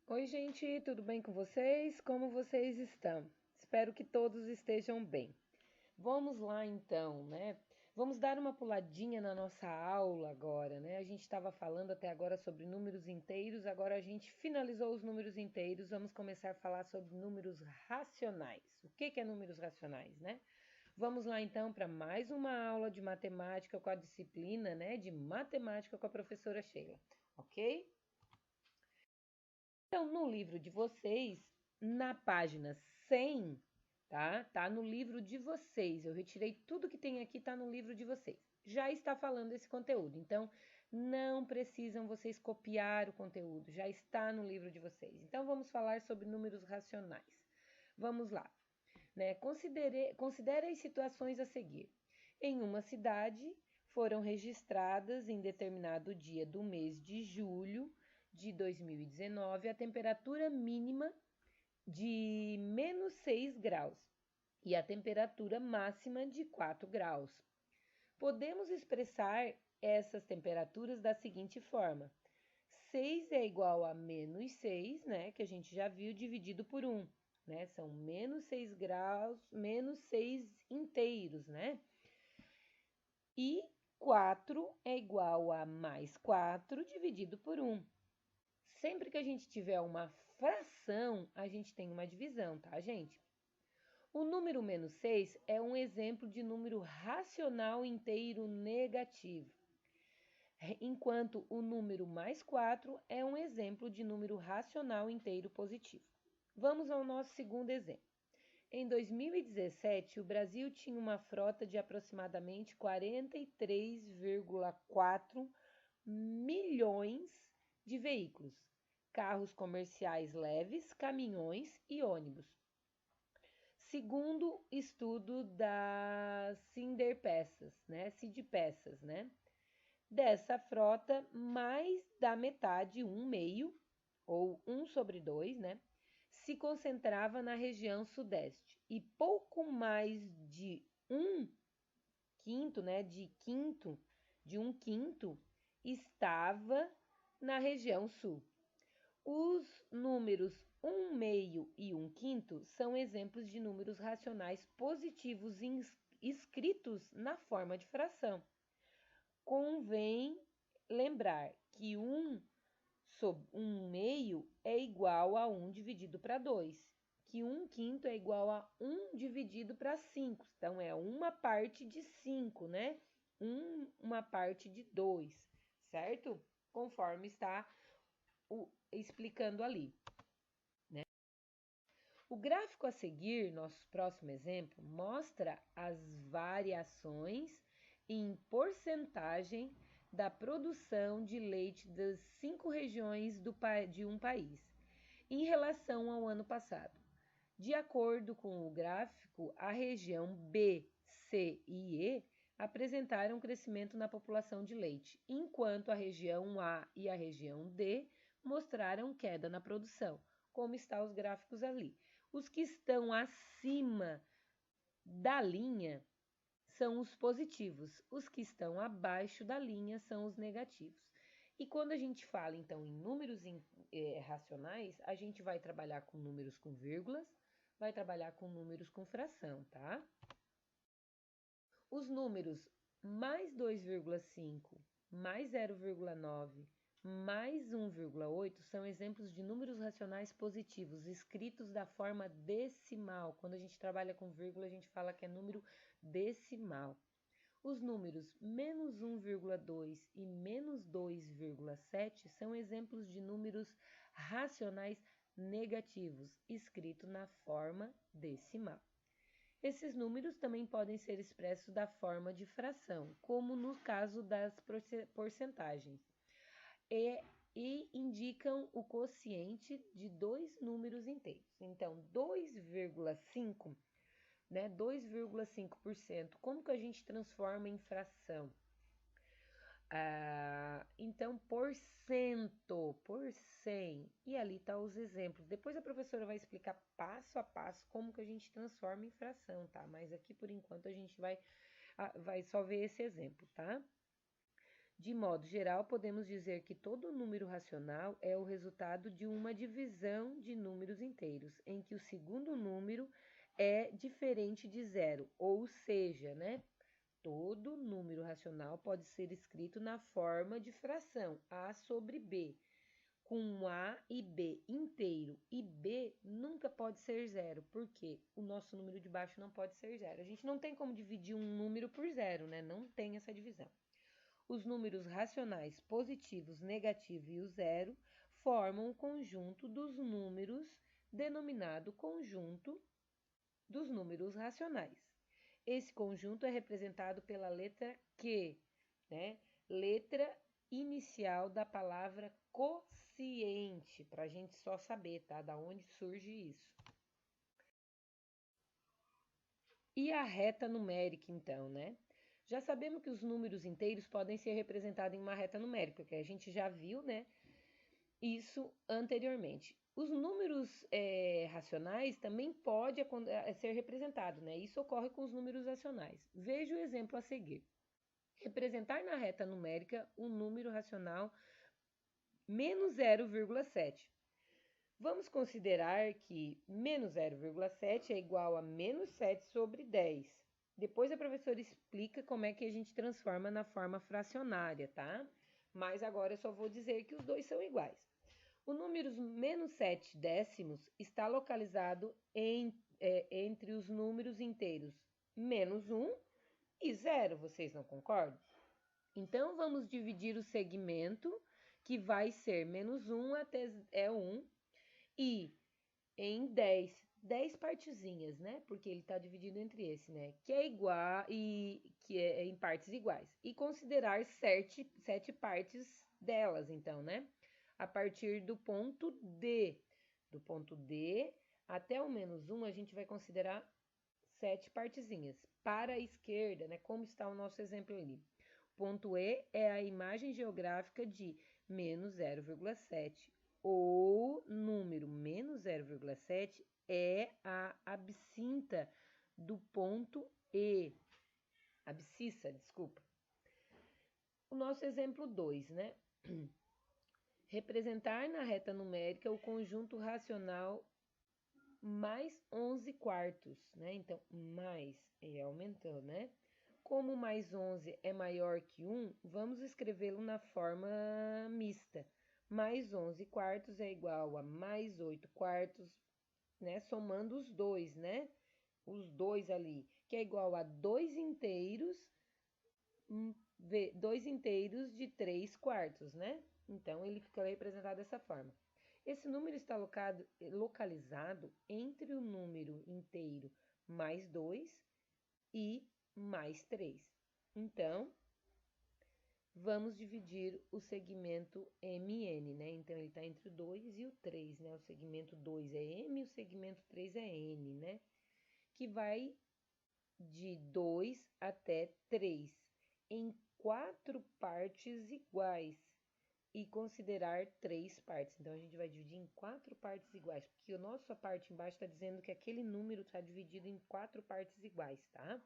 Oi, gente, tudo bem com vocês? Como vocês estão? Espero que todos estejam bem. Vamos lá então, né? Vamos dar uma puladinha na nossa aula agora, né? A gente estava falando até agora sobre números inteiros, agora a gente finalizou os números inteiros, vamos começar a falar sobre números racionais. O que é números racionais, né? Vamos lá então para mais uma aula de matemática com a disciplina, né, de matemática com a professora Sheila, ok? Então, no livro de vocês, na página 100, tá? Tá no livro de vocês. Eu retirei tudo que tem aqui, tá no livro de vocês. Já está falando esse conteúdo. Então, não precisam vocês copiar o conteúdo, já está no livro de vocês. Então, vamos falar sobre números racionais. Vamos lá, né? Considere as situações a seguir. Em uma cidade, foram registradas em determinado dia do mês de julho de 2019 a temperatura mínima de -6 graus e a temperatura máxima de 4 graus. Podemos expressar essas temperaturas da seguinte forma: 6 é igual a -6, né, que a gente já viu, dividido por 1, né? São -6 graus, -6 inteiros, né? E 4 é igual a +4 dividido por 1. Sempre que a gente tiver uma fração, a gente tem uma divisão, tá, gente? O número -6 é um exemplo de número racional inteiro negativo, enquanto o número +4 é um exemplo de número racional inteiro positivo. Vamos ao nosso segundo exemplo. Em 2017, o Brasil tinha uma frota de aproximadamente 43,4 milhões de veículos, carros comerciais leves, caminhões e ônibus. Segundo estudo da Sinderpeças, né, Cidpeças, né? Dessa frota, mais da metade, 1/2, ou 1/2, né, se concentrava na região sudeste e pouco mais de de um quinto estava na região sul. Os números 1/2 e 1/5 são exemplos de números racionais positivos escritos na forma de fração. Convém lembrar que 1/2 é igual a 1 dividido para 2, que 1/5 é igual a 1 dividido para 5. Então, é uma parte de 5, né? Uma parte de 2, certo? Conforme está explicando ali. Né? O gráfico a seguir, nosso próximo exemplo, mostra as variações em porcentagem da produção de leite das 5 regiões de um país, em relação ao ano passado. De acordo com o gráfico, a região B, C e E apresentaram crescimento na população de leite, enquanto a região A e a região D mostraram queda na produção, como estão os gráficos ali. Os que estão acima da linha são os positivos, os que estão abaixo da linha são os negativos. E quando a gente fala, então, em números racionais, a gente vai trabalhar com números com vírgulas, vai trabalhar com números com fração, tá? Os números mais 2,5, mais 0,9, mais 1,8 são exemplos de números racionais positivos, escritos da forma decimal. Quando a gente trabalha com vírgula, a gente fala que é número decimal. Os números menos 1,2 e menos 2,7 são exemplos de números racionais negativos, escritos na forma decimal. Esses números também podem ser expressos da forma de fração, como no caso das porcentagens, e indicam o quociente de dois números inteiros. Então, 2,5, né, 2,5%, como que a gente transforma em fração? Então, por 100, e ali tá os exemplos. Depois a professora vai explicar passo a passo como que a gente transforma em fração, tá? Mas aqui, por enquanto, a gente vai só ver esse exemplo, tá? De modo geral, podemos dizer que todo número racional é o resultado de uma divisão de números inteiros, em que o segundo número é diferente de zero, ou seja, né? Todo número racional pode ser escrito na forma de fração A sobre B, com A e B inteiro, e B nunca pode ser zero, porque o nosso número de baixo não pode ser zero. A gente não tem como dividir um número por zero, né? Não tem essa divisão. Os números racionais positivos, negativo e o zero formam o conjunto dos números denominado conjunto dos números racionais. Esse conjunto é representado pela letra Q, né? Letra inicial da palavra quociente, para a gente só saber, tá? Da onde surge isso. E a reta numérica, então, né? Já sabemos que os números inteiros podem ser representados em uma reta numérica, que a gente já viu, né? Isso anteriormente. Os números racionais também podem ser representados, né? Isso ocorre com os números racionais. Veja o exemplo a seguir. Representar na reta numérica um número racional menos 0,7. Vamos considerar que menos 0,7 é igual a menos 7 sobre 10. Depois a professora explica como é que a gente transforma na forma fracionária, tá? Mas agora eu só vou dizer que os dois são iguais. O número menos 7 décimos está localizado entre os números inteiros menos 1 e 0, vocês não concordam? Então, vamos dividir o segmento, que vai ser menos 1 até 1, e em 10 partezinhas, né? Porque ele está dividido entre esse, né? Que é igual e que é em partes iguais. E considerar 7 partes delas, então, né? A partir do ponto D. Do ponto D até o menos 1, a gente vai considerar 7 partezinhas. Para a esquerda, né? Como está o nosso exemplo ali. Ponto E é a imagem geográfica de menos 0,7. O número menos 0,7 é a abscissa do ponto E. Abscissa, desculpa. O nosso exemplo 2, né? Representar na reta numérica o conjunto racional mais 11 quartos, né? Então, mais é aumentando, né? Como mais 11 é maior que 1, vamos escrevê-lo na forma mista. Mais 11 quartos é igual a mais 8 quartos, né? Somando os dois, né? Os dois ali, que é igual a 2 inteiros de 3 quartos, né? Então, ele fica representado dessa forma. Esse número está localizado entre o número inteiro mais 2 e mais 3. Então, vamos dividir o segmento MN, né? Então, ele está entre o 2 e o 3, né? O segmento 2 é M, o segmento 3 é N, né? Que vai de 2 até 3, em 4 partes iguais, e considerar 3 partes. Então, a gente vai dividir em 4 partes iguais, porque a nossa parte embaixo está dizendo que aquele número está dividido em 4 partes iguais, tá?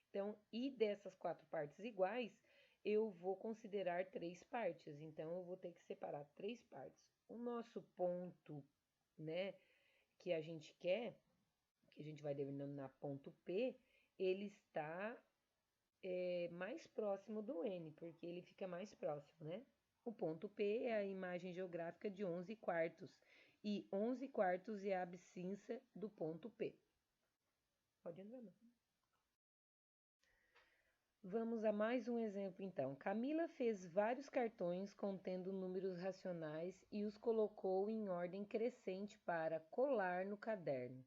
Então, e dessas 4 partes iguais, eu vou considerar 3 partes. Então, eu vou ter que separar 3 partes. O nosso ponto, né, que a gente quer, que a gente vai denominar ponto P, ele está mais próximo do N, porque ele fica mais próximo, né? O ponto P é a imagem geográfica de 11 quartos, e 11 quartos é a abscissa do ponto P. Pode entrar, não. Vamos a mais um exemplo, então. Camila fez vários cartões contendo números racionais e os colocou em ordem crescente para colar no caderno.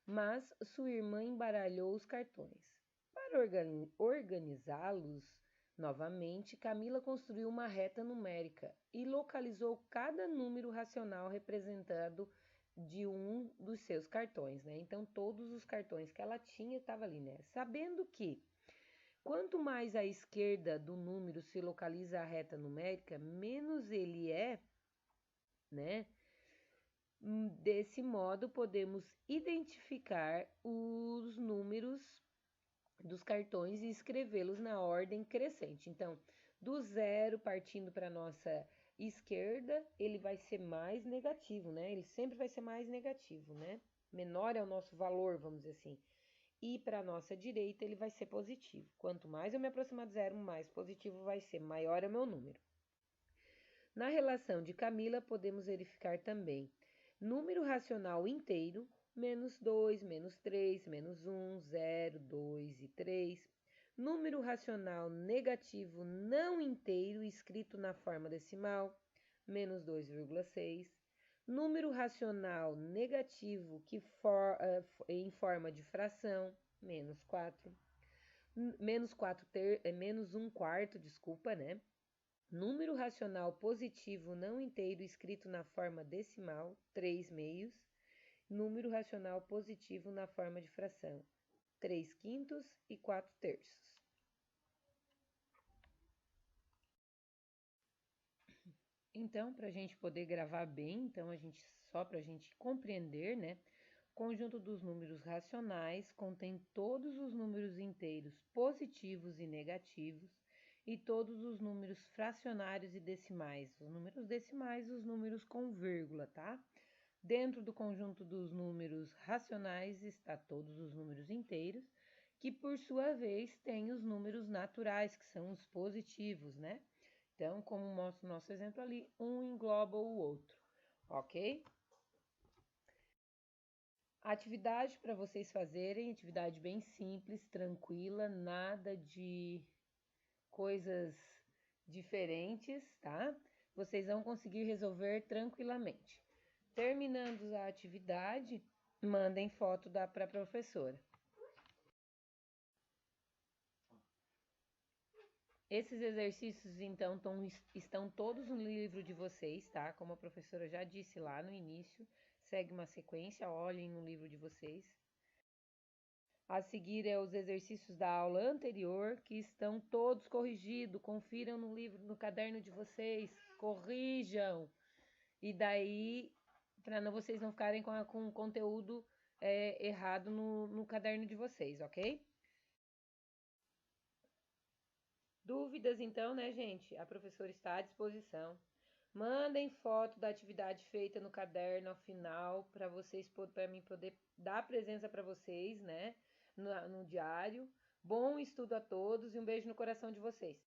Mas sua irmã embaralhou os cartões. Para organizá-los novamente, Camila construiu uma reta numérica e localizou cada número racional representado de um dos seus cartões, né? Então, todos os cartões que ela tinha estavam ali, né? Sabendo que quanto mais à esquerda do número se localiza a reta numérica, menos ele é, né? Desse modo, podemos identificar os números dos cartões e escrevê-los na ordem crescente. Então, Do zero, partindo para a nossa esquerda, ele vai ser mais negativo, né? Ele sempre vai ser mais negativo, né? Menor é o nosso valor, vamos dizer assim. E para a nossa direita, ele vai ser positivo. Quanto mais eu me aproximar do zero, mais positivo vai ser, maior é o meu número. Na relação de Camila, podemos verificar também número racional inteiro, menos 2, menos 3, menos 1, 0, 2 e 3. Número racional negativo não inteiro, escrito na forma decimal, menos 2,6. Número racional negativo em forma de fração, menos 4. Menos 1 quarto, desculpa, né? Número racional positivo não inteiro escrito na forma decimal, 3 meios. Número racional positivo na forma de fração, 3 quintos e 4 terços. Então, para a gente poder gravar bem, só para a gente compreender, né? O conjunto dos números racionais contém todos os números inteiros positivos e negativos e todos os números fracionários e decimais. Os números decimais, os números com vírgula, tá? Dentro do conjunto dos números racionais está todos os números inteiros, que por sua vez têm os números naturais, que são os positivos, né? Então, como mostra o nosso exemplo ali, um engloba o outro, ok? Atividade para vocês fazerem, atividade bem simples, tranquila, nada de coisas diferentes, tá? Vocês vão conseguir resolver tranquilamente. Terminando a atividade, mandem foto para a professora. Esses exercícios, então, estão todos no livro de vocês, tá? Como a professora já disse lá no início, segue uma sequência, olhem no livro de vocês. A seguir é os exercícios da aula anterior, que estão todos corrigidos. Confiram no livro, no caderno de vocês, corrijam. E daí, para vocês não ficarem com o conteúdo errado no caderno de vocês, ok? Dúvidas, então, né, gente? A professora está à disposição. Mandem foto da atividade feita no caderno ao final para mim poder dar presença para vocês, né, no diário. Bom estudo a todos e um beijo no coração de vocês.